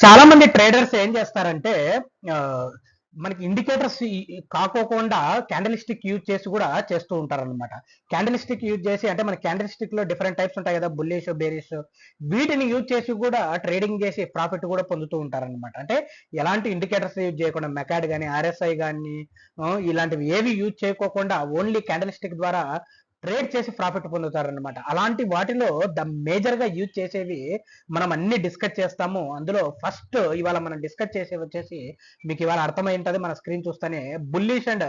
చాలా మంది ట్రేడర్స్ ఏం చేస్తారంటే ఆ, మనకి ఇండికేటర్స్ కాకోకుండా క్యాండిల్ స్టిక్ యూజ్ చేసి కూడా చేస్తూ ఉంటారు అనమాట. క్యాండిల్ స్టిక్ యూజ్ చేసి అంటే మన క్యాండిల్ స్టిక్ లో డిఫరెంట్ టైప్స్ ఉంటాయి కదా, బుల్లిష్ బేరిష్, వీటిని యూజ్ చేసి కూడా ట్రేడింగ్ చేసి ప్రాఫిట్ కూడా పొందుతూ ఉంటారు అనమాట. అంటే ఎలాంటి ఇండికేటర్స్ యూజ్ చేయకుండా మెకాడ్ కానీ ఆర్ఎస్ఐ కానీ ఇలాంటివి ఏవి యూజ్ చేయకోకుండా ఓన్లీ క్యాండిల్ స్టిక్ ద్వారా ట్రేడ్ చేసి ప్రాఫిట్ పొందుతారనమాట. అలాంటి వాటిలో ద మేజర్ గా యూజ్ చేసేవి మనం అన్ని డిస్కస్ చేస్తాము. అందులో ఫస్ట్ ఇవాళ మనం డిస్కస్ చేసేవి వచ్చేసి మీకు ఇవాళ అర్థమై ఉంటది మన స్క్రీన్ చూస్తేనే, bullish and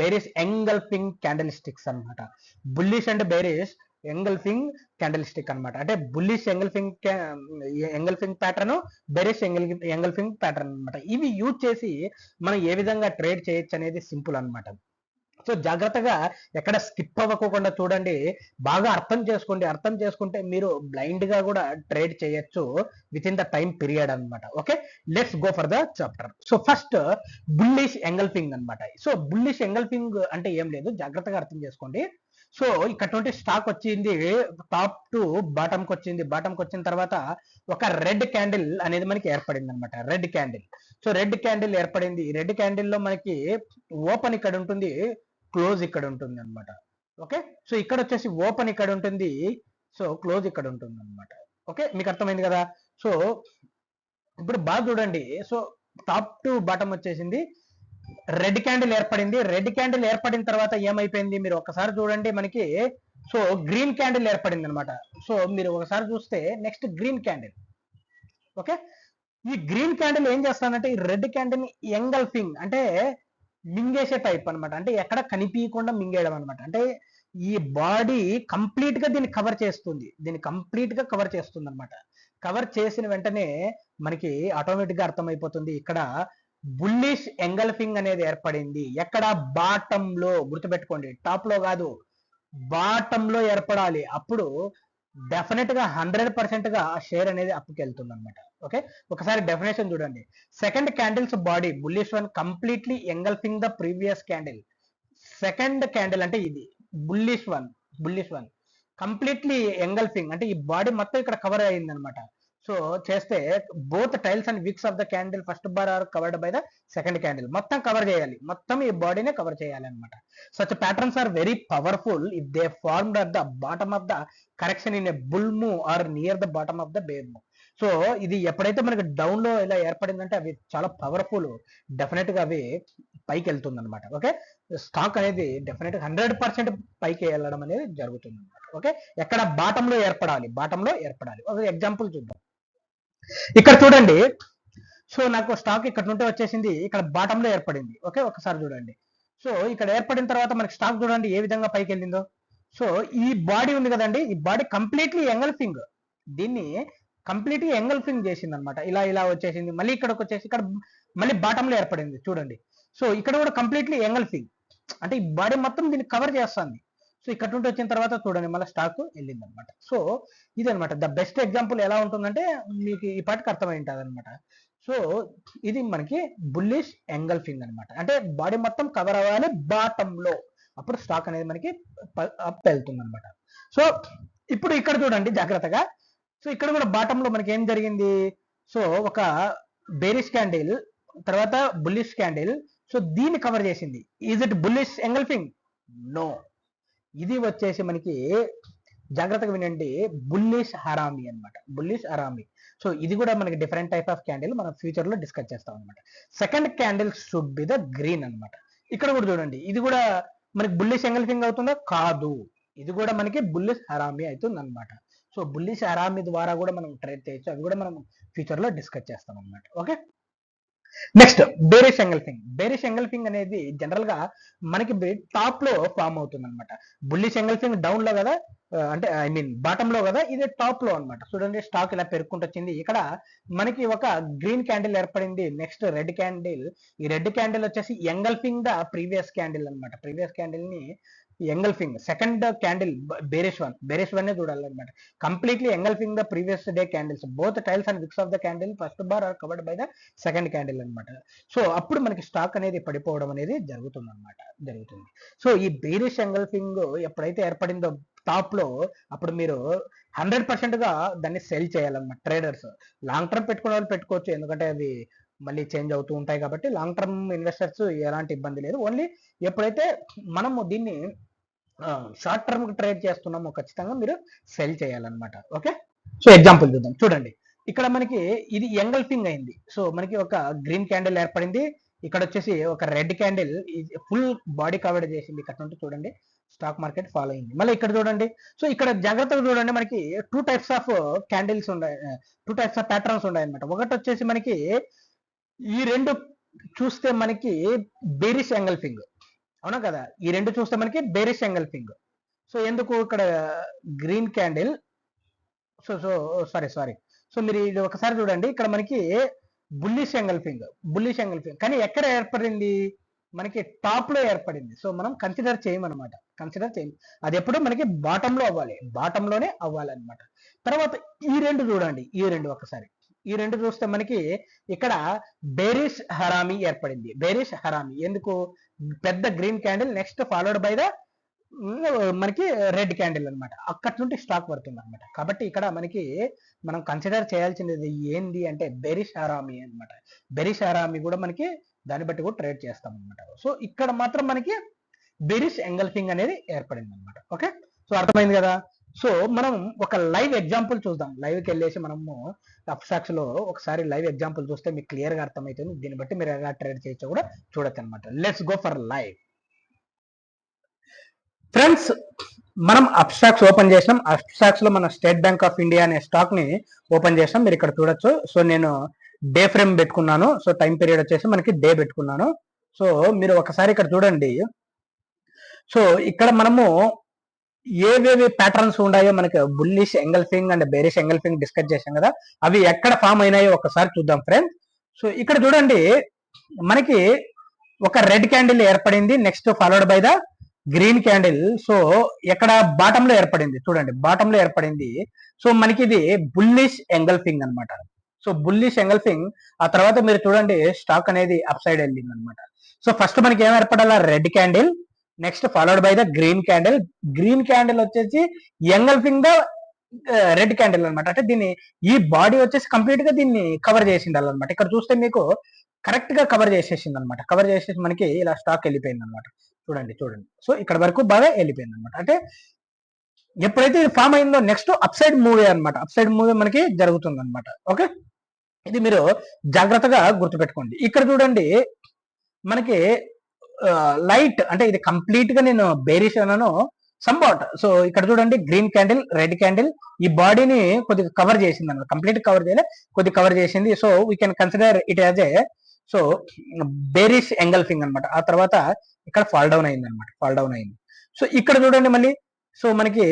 bearish engulfing candlesticks అనమాట. Bullish and bearish engulfing candlestick అనమాట. అంటే bullish engulfing pattern, bearish engulfing pattern అనమాట. ఇవి యూజ్ చేసి మనం ఏ విధంగా ట్రేడ్ చేయొచ్చు అనేది సింపుల్ అనమాట. సో జాగ్రత్తగా ఎక్కడ స్కిప్ అవ్వకుండా చూడండి, బాగా అర్థం చేసుకోండి. అర్థం చేసుకుంటే మీరు బ్లైండ్ గా కూడా ట్రేడ్ చేయొచ్చు within the time period అనమాట. Okay, let's go for the chapter. So first bullish engulfing అనమాట. సో బుల్లిష్ ఎంగల్ఫింగ్ అంటే ఏం లేదు, జాగ్రత్తగా అర్థం చేసుకోండి. సో ఇక్కడ నుండి స్టాక్ వచ్చింది, టాప్ టు బాటమ్ కి వచ్చింది. బాటమ్ కి వచ్చిన తర్వాత ఒక రెడ్ క్యాండిల్ అనేది మనకి ఏర్పడింది అనమాట. Red candle. So red candle ఏర్పడింది. రెడ్ క్యాండిల్ లో మనకి ఓపెన్ ఇక్కడ ఉంటుంది, క్లోజ్ ఇక్కడ ఉంటుంది అనమాట. ఓకే, సో ఇక్కడ వచ్చేసి ఓపెన్ ఇక్కడ ఉంటుంది, సో క్లోజ్ ఇక్కడ ఉంటుంది అనమాట. ఓకే, మీకు అర్థమైంది కదా. సో ఇప్పుడు బాగా చూడండి. సో టాప్ టు బాటమ్ వచ్చేసింది, రెడ్ క్యాండిల్ ఏర్పడింది. రెడ్ క్యాండిల్ ఏర్పడిన తర్వాత ఏమైపోయింది మీరు ఒకసారి చూడండి, మనకి సో గ్రీన్ క్యాండిల్ ఏర్పడింది అనమాట. సో మీరు ఒకసారి చూస్తే నెక్స్ట్ గ్రీన్ క్యాండిల్. ఓకే, ఈ గ్రీన్ క్యాండిల్ ఏం చేస్తానంటే ఈ రెడ్ క్యాండిల్ ఎంగల్ఫింగ్ అంటే మింగేసే టైప్ అనమాట. అంటే ఎక్కడ కనిపించకుండా మింగేయడం అనమాట. అంటే ఈ బాడీ కంప్లీట్ గా దీన్ని కవర్ చేస్తుంది, దీన్ని కంప్లీట్ గా కవర్ చేస్తుంది అనమాట. కవర్ చేసిన వెంటనే మనకి ఆటోమేటిక్ గా అర్థమైపోతుంది ఇక్కడ బుల్లిష్ ఎంగల్ఫింగ్ అనేది ఏర్పడింది. ఎక్కడ బాటమ్ లో, గుర్తుపెట్టుకోండి, టాప్ లో కాదు, బాటమ్ లో ఏర్పడాలి. అప్పుడు డెఫినెట్ గా 100% గా ఆ షేర్ అనేది అప్పుకి వెళ్తుంది అనమాట. ఓకే, ఒకసారి డెఫినేషన్ చూడండి. Second candles body bullish one completely engulfing the previous candle. Second candle అంటే ఇది బుల్లిష్ వన్ కంప్లీట్లీ ఎంగల్ఫింగ్ అంటే ఈ బాడీ మొత్తం ఇక్కడ కవర్ అయింది అనమాట. సో చేస్తే both tails and wicks of the candle first bar are covered by the second candle. మొత్తం కవర్ చేయాలి, మొత్తం ఈ బాడీనే కవర్ చేయాలి అనమాట. Such patterns are very powerful if they formed at the bottom of the correction in a bull move or near the bottom of the bear move. So ఇది ఎప్పుడైతే మనకి డౌన్ లో ఇలా ఏర్పడిందంటే అవి చాలా పవర్ఫుల్, డెఫినెట్ గా అవి పైకి వెళ్తుంది అనమాట. ఓకే, స్టాక్ అనేది డెఫినెట్ 100% పైకి వెళ్ళడం అనేది జరుగుతుంది అనమాట. ఓకే, ఎక్కడ బాటంలో ఏర్పడాలి, బాటంలో ఏర్పడాలి. ఒక ఎగ్జాంపుల్ చూద్దాం. ఇక్కడ చూడండి. సో నాకు స్టాక్ ఇక్కడ నుండి వచ్చేసింది, ఇక్కడ బాటంలో ఏర్పడింది. ఓకే, ఒకసారి చూడండి. సో ఇక్కడ ఏర్పడిన తర్వాత మనకి స్టాక్ చూడండి ఏ విధంగా పైకి వెళ్ళిందో. సో ఈ బాడీ ఉంది కదండి, ఈ బాడీ కంప్లీట్లీ ఎంగల్ఫింగ్, దీన్ని కంప్లీట్లీ ఎంగల్ఫింగ్ చేసింది అనమాట. ఇలా ఇలా వచ్చేసింది, మళ్ళీ ఇక్కడికి వచ్చేసి ఇక్కడ మళ్ళీ బాటంలో ఏర్పడింది చూడండి. సో ఇక్కడ కూడా కంప్లీట్లీ ఎంగల్ఫింగ్ అంటే ఈ బాడీ మొత్తం దీన్ని కవర్ చేస్తుంది. సో ఇక్కడ నుండి వచ్చిన తర్వాత చూడండి మళ్ళీ స్టాక్ వెళ్ళింది అనమాట. సో ఇది అనమాట ద బెస్ట్ ఎగ్జాంపుల్. ఎలా ఉంటుందంటే మీకు ఈ పాటికి అర్థమై ఉంటుంది అనమాట. సో ఇది మనకి బుల్లిష్ ఎంగల్ఫింగ్ అనమాట. అంటే బాడీ మొత్తం కవర్ అవ్వాలి బాటమ్ లో, అప్పుడు స్టాక్ అనేది మనకి అప్ వెళ్తుంది అనమాట. సో ఇప్పుడు ఇక్కడ చూడండి జాగ్రత్తగా. సో ఇక్కడ కూడా బాటమ్ లో మనకి ఏం జరిగింది. సో ఒక బేరిష్ క్యాండిల్ తర్వాత బుల్లిష్ క్యాండిల్, సో దీన్ని కవర్ చేసింది. Is it bullish engulfing? No, ఇది వచ్చేసి మనకి జాగ్రత్తగా వినండి, బుల్లిష్ హరామి అనమాట. Bullish harami. సో ఇది కూడా మనకి డిఫరెంట్ టైప్ ఆఫ్ క్యాండిల్ మనం ఫ్యూచర్ లో డిస్కస్ చేస్తాం అనమాట. Second candle should be the green అనమాట. ఇక్కడ కూడా చూడండి, ఇది కూడా మనకి బుల్లిష్ ఎంగల్ఫింగ్ అవుతుందా? కాదు, ఇది కూడా మనకి బుల్లిష్ హరామి అవుతుంది అనమాట. సో బుల్లిష్ హరామి ద్వారా కూడా మనం ట్రేడ్ చేయొచ్చు, అవి కూడా మనం ఫ్యూచర్ లో డిస్కస్ చేస్తాం అనమాట. Okay, next bearish engulfing. Bearish engulfing అనేది జనరల్ గా మనకి టాప్ లో ఫామ్ అవుతుంది అనమాట. బుల్లిష్ ఎంగల్ఫింగ్ డౌన్ లో కదా, అంటే ఐ మీన్ బాటమ్ లో కదా, ఇది టాప్ లో అనమాట. చూడండి స్టాక్ ఇలా పెరుక్కుంటూ వచ్చింది, ఇక్కడ మనకి ఒక గ్రీన్ క్యాండిల్ ఏర్పడింది. నెక్స్ట్ రెడ్ క్యాండిల్, ఈ రెడ్ క్యాండిల్ వచ్చేసి ఎంగల్ఫింగ్ ద ప్రీవియస్ క్యాండిల్ అనమాట. ప్రీవియస్ క్యాండిల్ ని engulfing. Second candle bearish one చూడాలన్నమాట. Completely engulfing the previous day candles, both tails and wicks of the candle first bar are covered by the second candle అనమాట. So అప్పుడు మనకి stock అనేది పడిపోవడం అనేది జరుగుతుంది. సో ఈ బేరిష్ ఎంగల్ఫింగ్ ఎప్పుడైతే ఏర్పడిందో టాప్ లో, అప్పుడు మీరు 100% గా దాన్ని సెల్ చేయాలన్నమాట. ట్రేడర్స్ లాంగ్ టర్మ్ పెట్టుకునే వాళ్ళు పెట్టుకోవచ్చు, ఎందుకంటే అది మళ్ళీ చేంజ్ అవుతూ ఉంటాయి కాబట్టి లాంగ్ టర్మ్ ఇన్వెస్టర్స్ ఎలాంటి ఇబ్బంది లేదు. ఓన్లీ ఎప్పుడైతే మనము దీన్ని షార్ట్ టర్మ్ ట్రేడ్ చేస్తున్నామో ఖచ్చితంగా మీరు సెల్ చేయాలన్నమాట. ఓకే, సో ఎగ్జాంపుల్ చూద్దాం. చూడండి, ఇక్కడ మనకి ఇది ఎంగల్ఫింగ్ అయింది. సో మనకి ఒక గ్రీన్ క్యాండిల్ ఏర్పడింది, ఇక్కడ వచ్చేసి ఒక red candle full body cover చేసింది. ఇక్కడ నుండి చూడండి స్టాక్ మార్కెట్ ఫాలో అయింది. మళ్ళీ ఇక్కడ చూడండి, సో ఇక్కడ జాగ్రత్తగా చూడండి, మనకి 2 టైప్స్ ఆఫ్ క్యాండిల్స్ ఉన్నాయి, 2 టైప్స్ ఆఫ్ ప్యాటర్న్స్ ఉన్నాయి అనమాట. ఒకటి వచ్చేసి మనకి ఈ రెండు చూస్తే మనకి బేరిష్ ఎంగల్ఫింగ్, అవునా కదా, ఈ రెండు చూస్తే మనకి బేరిష్ ఎంగల్ఫింగ్. సో ఎందుకు ఇక్కడ green candle, so so sorry, so మీరు ఇది ఒకసారి చూడండి, ఇక్కడ మనకి బుల్లిష్ ఎంగల్ఫింగ్, కానీ ఎక్కడ ఏర్పడింది, మనకి టాప్ లో ఏర్పడింది. సో మనం కన్సిడర్ చేయమన్నమాట, అది ఎప్పుడు మనకి బాటమ్ లో అవ్వాలి, బాటంలోనే అవ్వాలన్నమాట. తర్వాత ఈ రెండు చూడండి, ఒకసారి ఈ రెండు చూస్తే మనకి ఇక్కడ బేరిష్ హరామి ఏర్పడింది. ఎందుకు, పెద్ద green candle next followed by the మనకి రెడ్ క్యాండిల్ అనమాట, అక్కడి నుండి స్టాక్ పడుతుంది అనమాట. కాబట్టి ఇక్కడ మనకి మనం కన్సిడర్ చేయాల్సినది ఏంది అంటే బెరిష్ హరామి అనమాట. బెరిష్ హరామి కూడా మనకి దాన్ని బట్టి కూడా ట్రేడ్ చేస్తాం అనమాట. సో ఇక్కడ మాత్రం మనకి బెరిష్ ఎంగల్ఫింగ్ అనేది ఏర్పడింది అనమాట. ఓకే, సో అర్థమైంది కదా. సో మనం ఒక లైవ్ ఎగ్జాంపుల్ చూద్దాం. లైవ్కి వెళ్ళేసి మనము అప్స్టాక్స్ లో ఒకసారి లైవ్ ఎగ్జాంపుల్ చూస్తే మీకు క్లియర్ గా అర్థమవుతుంది. దీన్ని బట్టి మీరు ఎలా ట్రేడ్ చేయొచ్చో కూడా చూడొచ్చు అనమాట. Let's go for live. Friends, మనం అప్స్టాక్స్ ఓపెన్ చేసినాం. అప్స్టాక్స్ లో మన స్టేట్ బ్యాంక్ ఆఫ్ ఇండియా అనే స్టాక్ ని ఓపెన్ చేసినాం. మీరు ఇక్కడ చూడొచ్చు. సో నేను డే ఫ్రేమ్ పెట్టుకున్నాను. సో టైం పీరియడ్ వచ్చేసి మనకి డే పెట్టుకున్నాను. సో మీరు ఒకసారి ఇక్కడ చూడండి. సో ఇక్కడ మనము ఏవేవి ప్యాటర్న్స్ ఉన్నాయో, మనకి bullish engulfing and bearish engulfing discuss చేసాం కదా, అవి ఎక్కడ ఫామ్ అయినాయో ఒకసారి చూద్దాం ఫ్రెండ్స్. సో ఇక్కడ చూడండి, మనకి ఒక రెడ్ క్యాండిల్ ఏర్పడింది, next followed by the green candle. So ఎక్కడ బాటమ్ లో ఏర్పడింది, చూడండి బాటమ్ లో ఏర్పడింది. సో మనకి ఇది బుల్లిష్ ఎంగల్ఫింగ్ అనమాట. సో బుల్లిష్ ఎంగల్ఫింగ్, ఆ తర్వాత మీరు చూడండి స్టాక్ అనేది అప్ సైడ్ వెళ్ళింది అనమాట. సో ఫస్ట్ మనకి ఏం ఏర్పడాల, red candle, next followed by the green candle వచ్చేసి ఎంగల్ఫింగ్ ద రెడ్ క్యాండిల్ అనమాట. అంటే దీన్ని ఈ బాడీ వచ్చేసి కంప్లీట్ గా దీన్ని కవర్ చేసిండాలి అనమాట. ఇక్కడ చూస్తే మీకు కరెక్ట్ గా కవర్ చేసేసింది అనమాట. కవర్ చేసేసి మనకి ఇలా స్టాక్ వెళ్ళిపోయింది అనమాట. చూడండి. సో ఇక్కడ వరకు బాగా వెళ్ళిపోయింది అనమాట. అంటే ఎప్పుడైతే ఇది ఫామ్ అయిందో నెక్స్ట్ అప్ సైడ్ మూవీ అనమాట. అప్ సైడ్ మూవీ మనకి జరుగుతుంది అనమాట. ఓకే, ఇది మీరు జాగ్రత్తగా గుర్తుపెట్టుకోండి. ఇక్కడ చూడండి, మనకి లైట్, అంటే ఇది కంప్లీట్ గా నేను బేరిష్ అన్నాను సంబాట్. సో ఇక్కడ చూడండి, గ్రీన్ క్యాండిల్, రెడ్ క్యాండిల్ ఈ బాడీని కొద్దిగా కవర్ చేసింది అనమాట. కంప్లీట్ కవర్ చేయలే, కొద్దిగా కవర్ చేసింది. So we can consider it as a so bearish engulfing అనమాట. ఆ తర్వాత ఇక్కడ ఫాల్ డౌన్ అయింది అనమాట, సో ఇక్కడ చూడండి మళ్ళీ, సో మనకి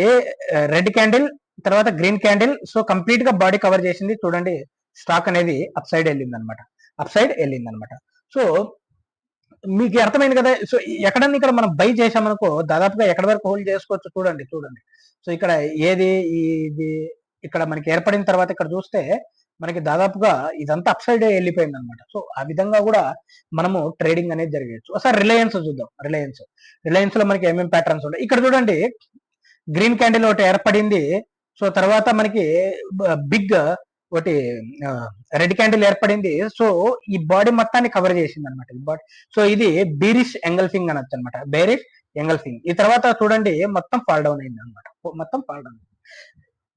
రెడ్ క్యాండిల్ తర్వాత గ్రీన్ క్యాండిల్, సో కంప్లీట్ గా బాడీ కవర్ చేసింది. చూడండి స్టాక్ అనేది అప్ సైడ్ వెళ్ళింది అనమాట. సో మీకు అర్థమైంది కదా. సో ఎక్కడన్నా ఇక్కడ మనం బై చేసామనుకో దాదాపుగా ఎక్కడ వరకు హోల్డ్ చేసుకోవచ్చు. చూడండి. సో ఇక్కడ ఏది ఇది ఇక్కడ మనకి ఏర్పడిన తర్వాత ఇక్కడ చూస్తే మనకి దాదాపుగా ఇదంతా అప్ సైడ్ వెళ్ళిపోయింది అనమాట. సో ఆ విధంగా కూడా మనము ట్రేడింగ్ అనేది జరగచ్చు. ఒకసారి రిలయన్స్ చూద్దాం. రిలయన్స్ లో మనకి ఏమేమి ప్యాటర్న్స్ ఉంటాయి. ఇక్కడ చూడండి, గ్రీన్ క్యాండిల్ ఒకటి ఏర్పడింది. సో తర్వాత మనకి బిగ్ ఒకటి రెడ్ క్యాండిల్ ఏర్పడింది. సో ఈ బాడీ మొత్తాన్ని కవర్ చేసింది అనమాట. సో ఇది బేరిష్ ఎంగల్ఫింగ్ అనొచ్చు అనమాట, ఈ తర్వాత చూడండి మొత్తం ఫాల్ డౌన్ అయింది అనమాట.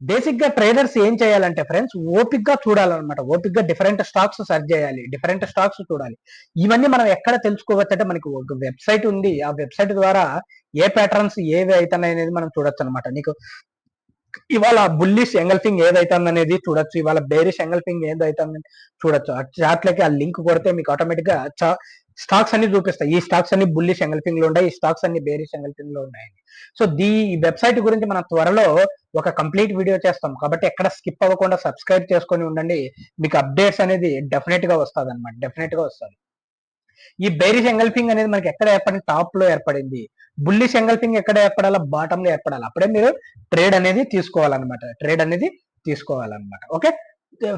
బేసిక్ గా ట్రేడర్స్ ఏం చేయాలంటే ఫ్రెండ్స్, ఓపిక్ గా చూడాలన్నమాట. ఓపిక్ గా డిఫరెంట్ స్టాక్స్ సెర్చ్ చేయాలి, డిఫరెంట్ స్టాక్స్ చూడాలి. ఇవన్నీ మనం ఎక్కడ తెలుసుకోవచ్చు అంటే, మనకి ఒక వెబ్సైట్ ఉంది. ఆ వెబ్సైట్ ద్వారా ఏ ప్యాటర్న్స్ ఏవి అవుతున్నాయి అనేది మనం చూడొచ్చు అనమాట. నీకు ఇవాళ బుల్లిష్ ఎంగల్ఫింగ్ ఏదైతుంది అనేది చూడొచ్చు, ఇవాళ బేరిష్ ఎంగల్ఫింగ్ ఏదైతుంది చూడొచ్చు. ఆ చార్ట్లకి ఆ లింక్ కొడితే మీకు ఆటోమేటిక్ గా స్టాక్స్ అన్ని చూపిస్తాయి. ఈ స్టాక్స్ అన్ని బుల్లిష్ ఎంగల్ఫింగ్ లో ఉన్నాయి, ఈ స్టాక్స్ అన్ని బేరిష్ ఎంగల్ఫింగ్ లో ఉన్నాయి. సో ఈ వెబ్సైట్ గురించి మనం త్వరలో ఒక కంప్లీట్ వీడియో చేస్తాం. కాబట్టి ఎక్కడ స్కిప్ అవ్వకుండా సబ్స్క్రైబ్ చేసుకొని ఉండండి. మీకు అప్డేట్స్ అనేది డెఫినెట్ గా వస్తుంది అనమాట. ఈ బేరిష్ ఎంగల్ఫింగ్ అనేది మనకి ఎక్కడ ఏర్పడింది, టాప్ లో ఏర్పడింది. బుల్లిష్ ఎంగల్ఫింగ్ ఎక్కడ ఏర్పడాలా, బాటమ్ లో ఏర్పడాలి. అప్పుడే మీరు ట్రేడ్ అనేది తీసుకోవాలన్నమాట. ఓకే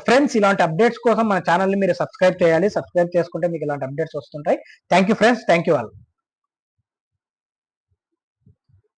ఫ్రెండ్స్, ఇలాంటి అప్డేట్స్ కోసం మన ఛానల్ ని మీరు సబ్స్క్రైబ్ చేయాలి. సబ్స్క్రైబ్ చేసుకుంటే మీకు ఇలాంటి అప్డేట్స్ వస్తుంటాయి. Thank you friends, thank you all.